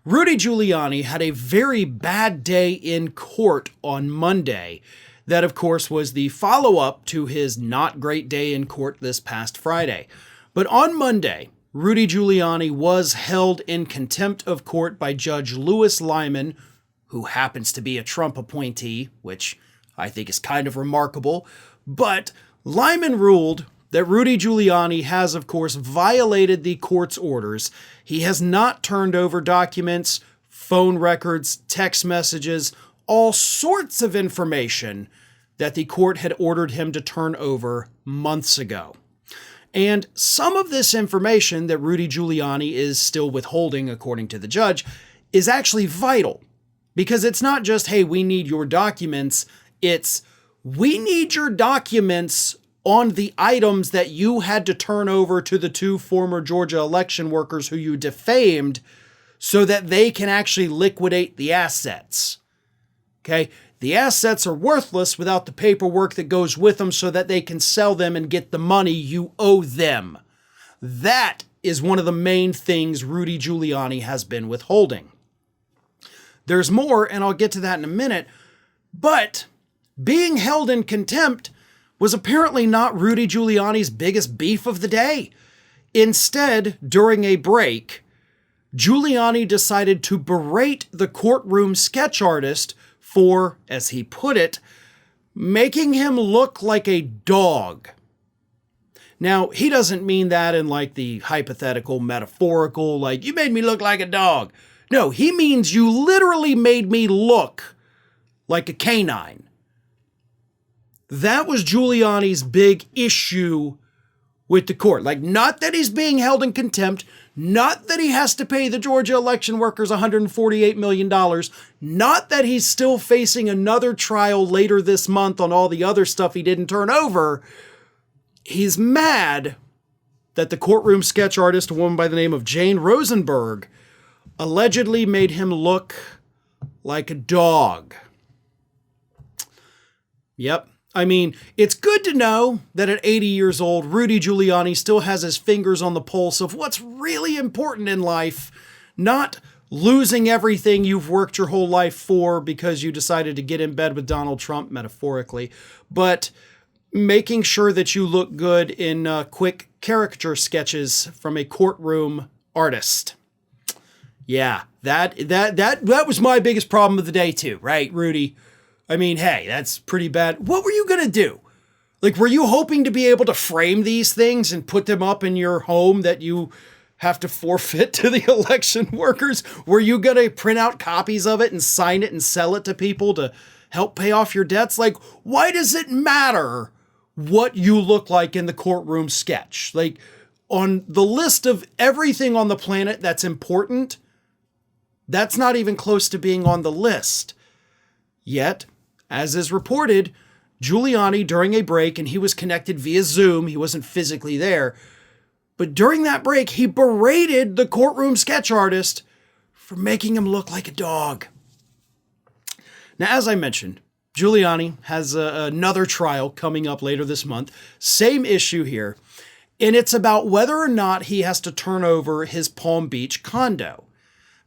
Rudy Giuliani had a very bad day in court on Monday. That, of course, was the follow-up to his not great day in court this past Friday. But on Monday, Rudy Giuliani was held in contempt of court by Judge Louis Lyman, who happens to be a Trump appointee, which I think is kind of remarkable. But Lyman ruled that Rudy Giuliani has, of course, violated the court's orders. He has not turned over documents, phone records, text messages, all sorts of information that the court had ordered him to turn over months ago. And some of this information that Rudy Giuliani is still withholding, according to the judge, is actually vital. Because it's not just, hey, we need your documents. It's, we need your documents on the items that you had to turn over to the two former Georgia election workers who you defamed so that they can actually liquidate the assets. Okay? The assets are worthless without the paperwork that goes with them so that they can sell them and get the money you owe them. That is one of the main things Rudy Giuliani has been withholding. There's more, and I'll get to that in a minute, but being held in contempt was apparently not Rudy Giuliani's biggest beef of the day. Instead, during a break, Giuliani decided to berate the courtroom sketch artist for, as he put it, making him look like a dog. Now, he doesn't mean that in like the hypothetical, metaphorical, like, you made me look like a dog. No, he means you literally made me look like a canine. That was Giuliani's big issue with the court. Like, not that he's being held in contempt, not that he has to pay the Georgia election workers $148 million, not that he's still facing another trial later this month on all the other stuff he didn't turn over. He's mad that the courtroom sketch artist, a woman by the name of Jane Rosenberg, allegedly made him look like a dog. Yep. I mean, it's good to know that at 80 years old, Rudy Giuliani still has his fingers on the pulse of what's really important in life, not losing everything you've worked your whole life for because you decided to get in bed with Donald Trump, metaphorically, but making sure that you look good in quick caricature sketches from a courtroom artist. Yeah, that was my biggest problem of the day too, right, Rudy? I mean, hey, that's pretty bad. What were you going to do? Like, were you hoping to be able to frame these things and put them up in your home that you have to forfeit to the election workers? Were you going to print out copies of it and sign it and sell it to people to help pay off your debts? Like, why does it matter what you look like in the courtroom sketch? Like, on the list of everything on the planet that's important, that's not even close to being on the list. Yet, as is reported, Giuliani, during a break, and he was connected via Zoom, he wasn't physically there, but during that break, he berated the courtroom sketch artist for making him look like a dog. Now, as I mentioned, Giuliani has another trial coming up later this month. Same issue here, and it's about whether or not he has to turn over his Palm Beach condo.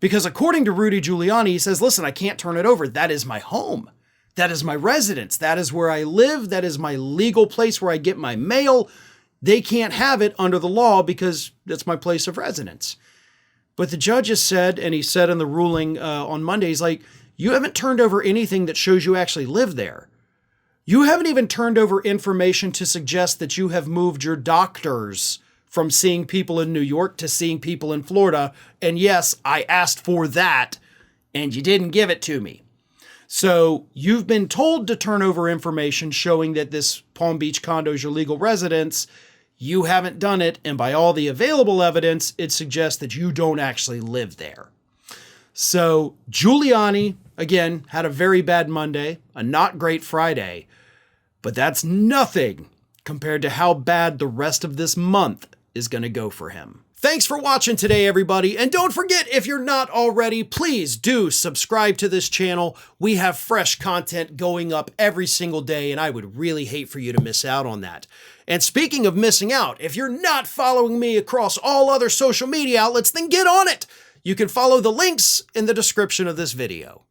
Because according to Rudy Giuliani, he says, listen, I can't turn it over. That is my home. That is my residence. That is where I live. That is my legal place where I get my mail. They can't have it under the law because that's my place of residence. But the judge has said, and he said in the ruling on Monday, he's like, you haven't turned over anything that shows you actually live there. You haven't even turned over information to suggest that you have moved your doctors from seeing people in New York to seeing people in Florida. And yes, I asked for that, and you didn't give it to me. So you've been told to turn over information showing that this Palm Beach condo is your legal residence. You haven't done it, and by all the available evidence, it suggests that you don't actually live there. So Giuliani, again, had a very bad Monday, a not great Friday, but that's nothing compared to how bad the rest of this month is going to go for him. Thanks for watching today, everybody. And don't forget, if you're not already, please do subscribe to this channel. We have fresh content going up every single day, and I would really hate for you to miss out on that. And speaking of missing out, if you're not following me across all other social media outlets, then get on it. You can follow the links in the description of this video.